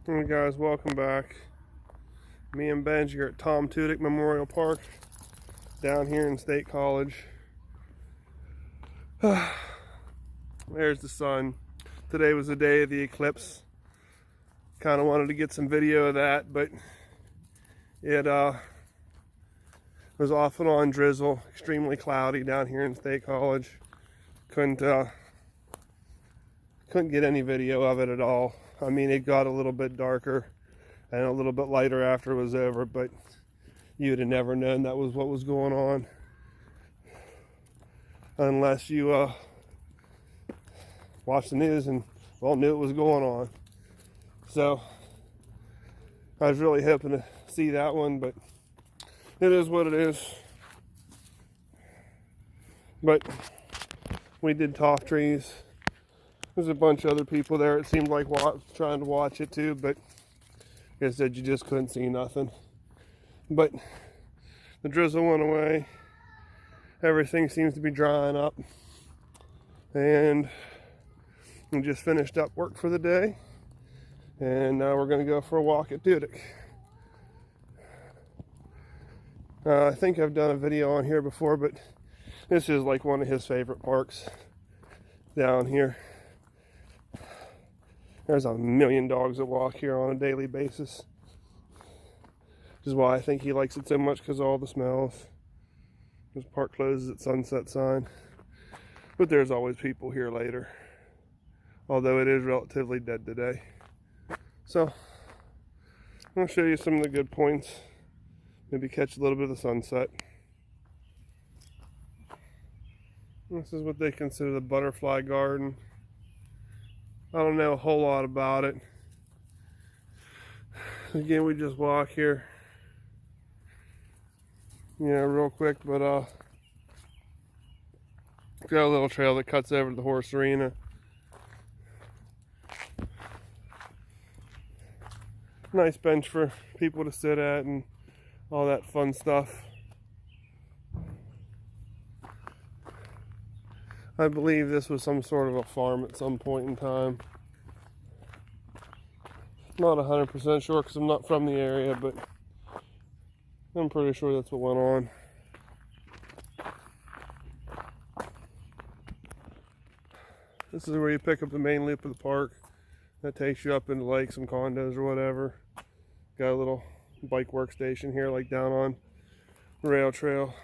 Hey guys, welcome back. Me and Benji are at Tom Tudyk Memorial Park down here in State College. There's the sun. Today was the day of the eclipse. Kind of wanted to get some video of that, but it was off and on drizzle, extremely cloudy down here in State College. Couldn't get any video of it at all. I mean, it got a little bit darker and a little bit lighter after it was over, but you'd have never known that was what was going on unless you watched the news and knew it was going on. So I was really hoping to see that one, but it is what it is. But we did tough trees. There's a bunch of other people there, it seemed like, trying to watch it too, but like I said, you just couldn't see nothing. But the drizzle went away. Everything seems to be drying up. And we just finished up work for the day. And now we're going to go for a walk at Tudyk. I think I've done a video on here before, but this is like one of his favorite parks down here. There's a million dogs that walk here on a daily basis. Which is why I think he likes it so much, because of all the smells. This park closes at sunset sign. But there's always people here later. Although it is relatively dead today. So, I'm going to show you some of the good points. Maybe catch a little bit of the sunset. This is what they consider the butterfly garden. I don't know a whole lot about it. Again, we just walk here, real quick, but got a little trail that cuts over to the horse arena. Nice bench for people to sit at and all that fun stuff. I believe this was some sort of a farm at some point in time. Not 100% sure because I'm not from the area, but I'm pretty sure that's what went on. This is where you pick up the main loop of the park. That takes you up into like some condos or whatever. Got a little bike workstation here, like down on the rail trail.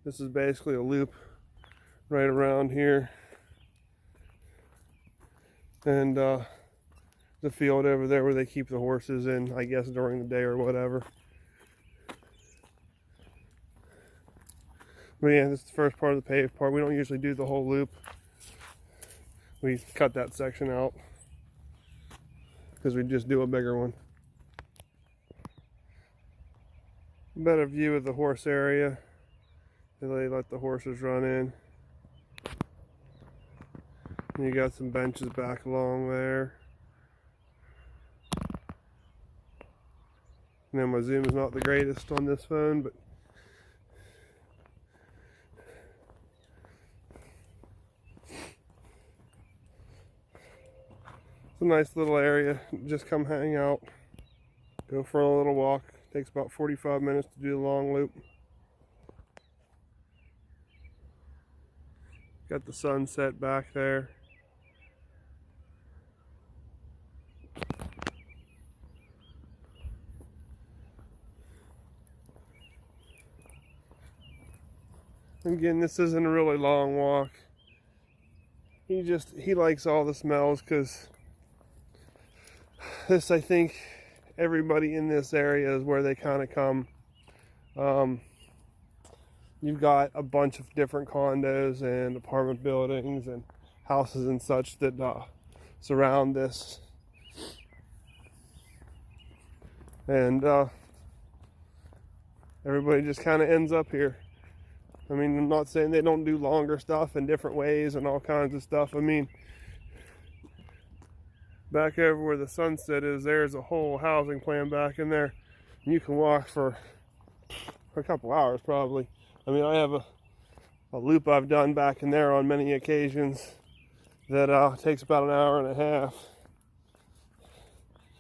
This is basically a loop right around here, and the field over there where they keep the horses in, I guess during the day or whatever. But yeah, this is the first part of the paved part. We don't usually do the whole loop. We cut that section out because we just do a bigger one. Better view of the horse area. They let the horses run in. You got some benches back along there. My zoom is not the greatest on this phone, but it's a nice little area. Just come hang out, go for a little walk. Takes about 45 minutes to do the long loop. Got the sunset back there. Again, this isn't a really long walk. He likes all the smells, because this, I think, everybody in this area is where they kind of come. You've got a bunch of different condos and apartment buildings and houses and such that surround this. And everybody just kind of ends up here. I mean, I'm not saying they don't do longer stuff in different ways and all kinds of stuff. I mean, back over where the sunset is, there's a whole housing plan back in there. You can walk for a couple hours probably. I mean, I have a loop I've done back in there on many occasions that takes about an hour and a half.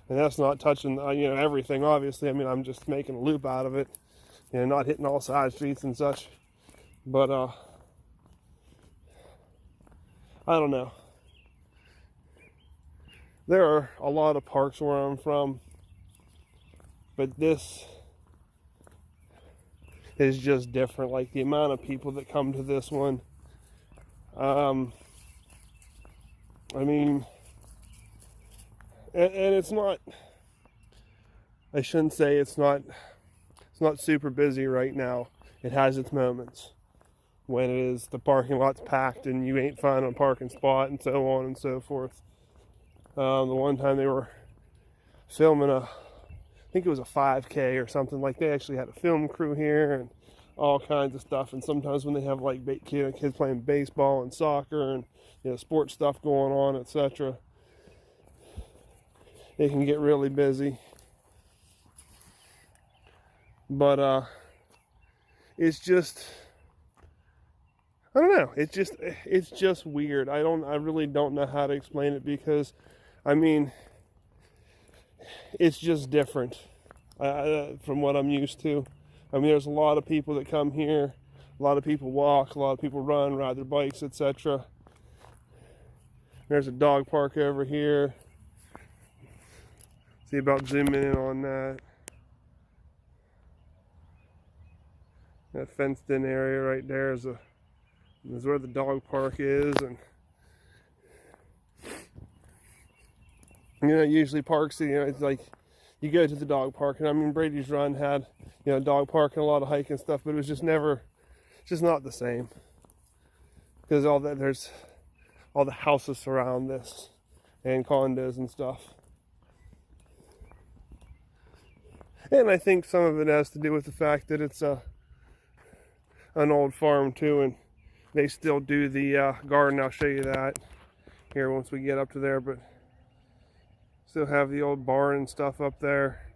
And that's not touching, everything, obviously. I mean, I'm just making a loop out of it, not hitting all side streets and such. But, I don't know. There are a lot of parks where I'm from, but this is just different. Like the amount of people that come to this one. I mean, and it's not, I shouldn't say it's not super busy right now. It has its moments when it is, the parking lot's packed and you ain't finding a parking spot and so on and so forth. The one time they were filming I think it was a 5K or something, like they actually had a film crew here and all kinds of stuff. And sometimes when they have like kids playing baseball and soccer and sports stuff going on, etc., it can get really busy. But it's just, I don't know. It's just weird. I really don't know how to explain it, because I mean, it's just different from what I'm used to. I mean, there's a lot of people that come here. A lot of people walk. A lot of people ride their bikes, etc. There's a dog park over here. See about zooming in on that. That fenced in area right there is where the dog park is. And usually parks, it's like you go to the dog park, and I mean, Brady's Run had dog park and a lot of hiking stuff, but it was just not the same, because there's all the houses surround this and condos and stuff. And I think some of it has to do with the fact that it's an old farm too, and they still do the garden. I'll show you that here once we get up to there, but still have the old barn and stuff up there,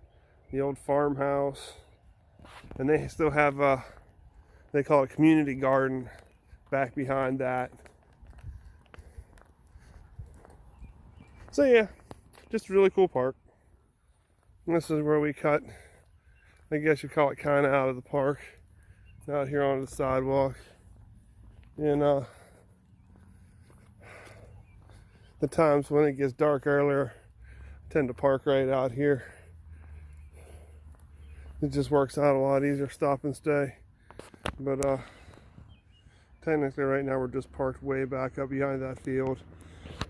the old farmhouse, and they still have they call it a community garden back behind that. So yeah, just a really cool park. And this is where we cut, I guess you call it kind of out of the park, out here onto the sidewalk. And the times when it gets dark earlier, I tend to park right out here. It just works out a lot easier, stop and stay. But technically right now we're just parked way back up behind that field,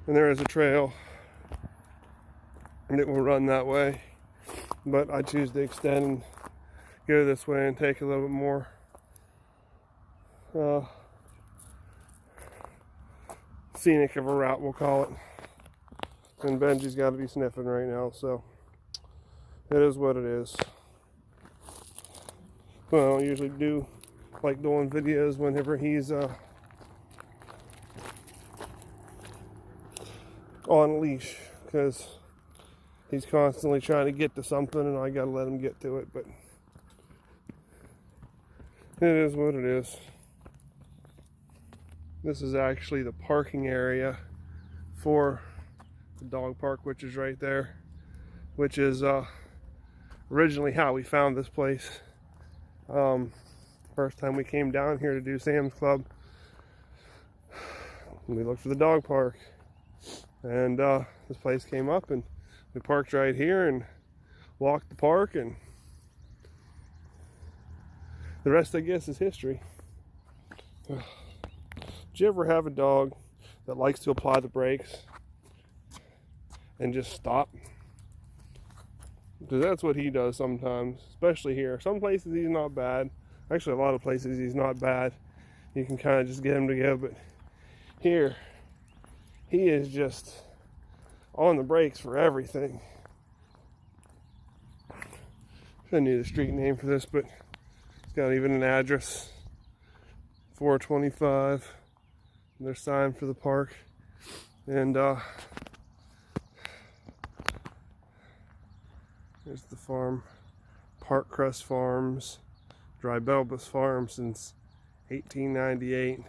and there is a trail and it will run that way, but I choose to extend and go this way and take a little bit more scenic of a route, we'll call it. And Benji's got to be sniffing right now, so it is what it is. Well, I don't usually do like doing videos whenever he's on a leash, because he's constantly trying to get to something and I gotta let him get to it. But it is what it is. This is actually the parking area for the dog park, which is right there, which is originally how we found this place. First time we came down here to do Sam's Club, we looked for the dog park, and this place came up, and we parked right here and walked the park, and the rest, I guess, is history. Did you ever have a dog that likes to apply the brakes and just stop? Because that's what he does sometimes, especially here. Some places he's not bad. Actually, a lot of places he's not bad. You can kind of just get him to go, but here, he is just on the brakes for everything. I knew the street name for this, but it's got even an address. 425. And their sign for the park. And there's the farm. Park Crest Farms. Drybelbis Farm since 1898. And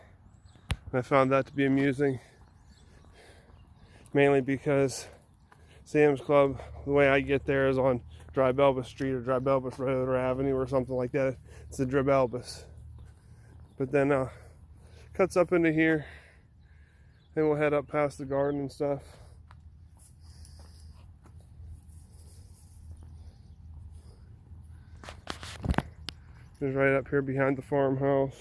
I found that to be amusing, mainly because Sam's Club, the way I get there is on Dry Belbus Street or Dry Belbus Road or Avenue or something like that. It's the Dry Belbus. But then cuts up into here, and we'll head up past the garden and stuff. It's right up here behind the farmhouse.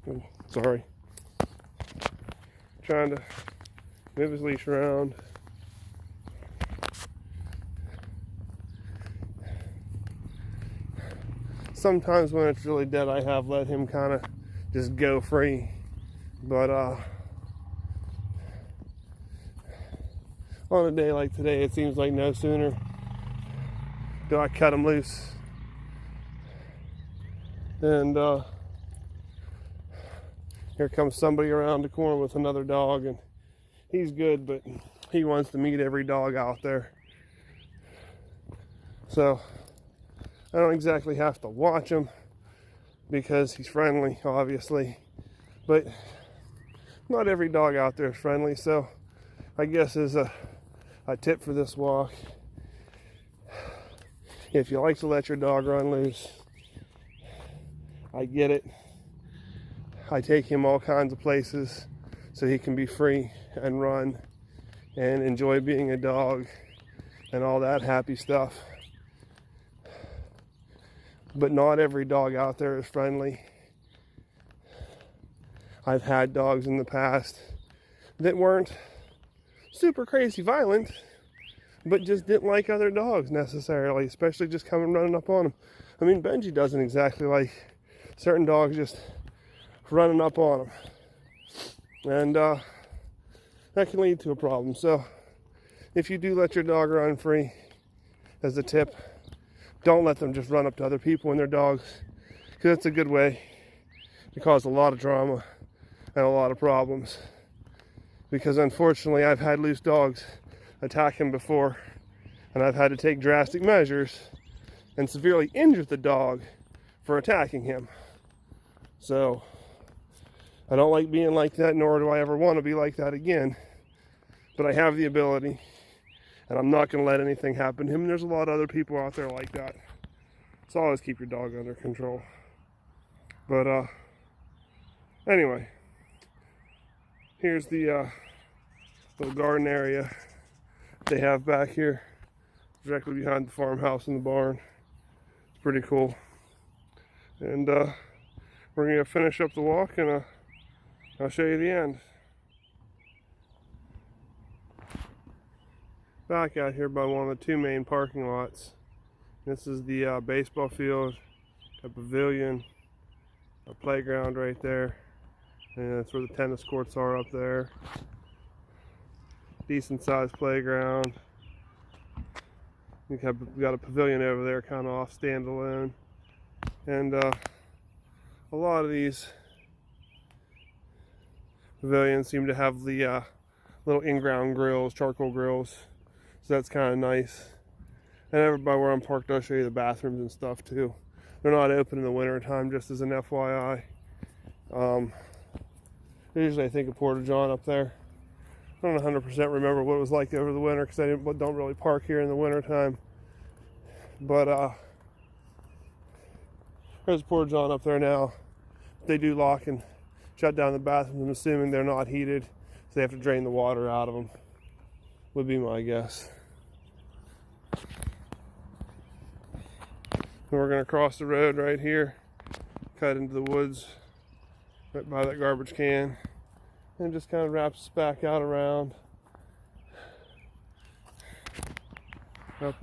Oh, sorry. Trying to move his leash around. Sometimes when it's really dead, I have let him kind of just go free. But on a day like today, it seems like no sooner do I cut him loose. And here comes somebody around the corner with another dog, and he's good, but he wants to meet every dog out there. So I don't exactly have to watch him because he's friendly, obviously, but not every dog out there is friendly. So I guess as a tip for this walk, if you like to let your dog run loose, I get it. I take him all kinds of places so he can be free and run and enjoy being a dog and all that happy stuff. But not every dog out there is friendly. I've had dogs in the past that weren't super crazy violent, but just didn't like other dogs necessarily, especially just coming running up on them. I mean, Benji doesn't exactly like certain dogs just running up on him, and that can lead to a problem. So if you do let your dog run free, as a tip, don't let them just run up to other people and their dogs, because it's a good way to cause a lot of drama and a lot of problems. Because unfortunately, I've had loose dogs attack him before, and I've had to take drastic measures and severely injure the dog for attacking him. So I don't like being like that, nor do I ever want to be like that again. But I have the ability, and I'm not going to let anything happen to him. And there's a lot of other people out there like that. So always keep your dog under control. But anyway, here's the little garden area they have back here, directly behind the farmhouse and the barn. It's pretty cool. And we're going to finish up the walk, and I'll show you the end. Back out here by one of the two main parking lots. This is the baseball field, a pavilion, a playground right there, and that's where the tennis courts are up there. Decent sized playground. We got a pavilion over there, kind of off standalone, and a lot of these pavilions seem to have the little in-ground grills, charcoal grills, so that's kind of nice. And everybody where I'm parked, I'll show you the bathrooms and stuff too. They're not open in the winter time, just as an FYI. Usually I think of Porta John up there. I don't 100% remember what it was like over the winter, because I don't really park here in the winter time. But there's Porta John up there now. They do lock and shut down the bathrooms. I'm assuming they're not heated, so they have to drain the water out of them, would be my guess. And we're going to cross the road right here, cut into the woods right by that garbage can, and just kind of wraps us back out around up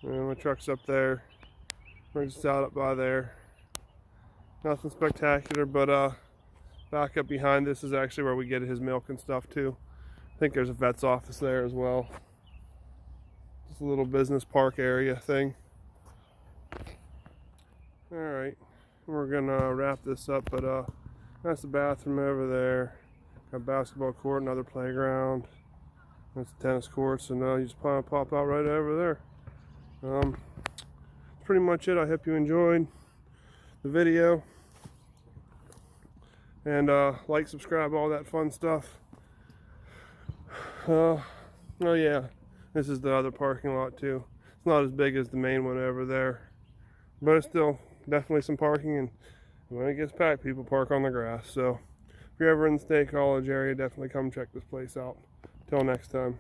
and my truck's up there, brings us out up by there. Nothing spectacular, but back up behind this is actually where we get his milk and stuff too. I think there's a vet's office there as well. Just a little business park area thing. Alright, we're gonna wrap this up, but that's the bathroom over there. Got a basketball court, another playground. That's the tennis courts, and you just pop out right over there. That's pretty much it. I hope you enjoyed the video. And like, subscribe, all that fun stuff. Oh yeah, this is the other parking lot too. It's not as big as the main one over there, but it's still definitely some parking, and when it gets packed, people park on the grass. So if you're ever in the State College area, definitely come check this place out. Till next time.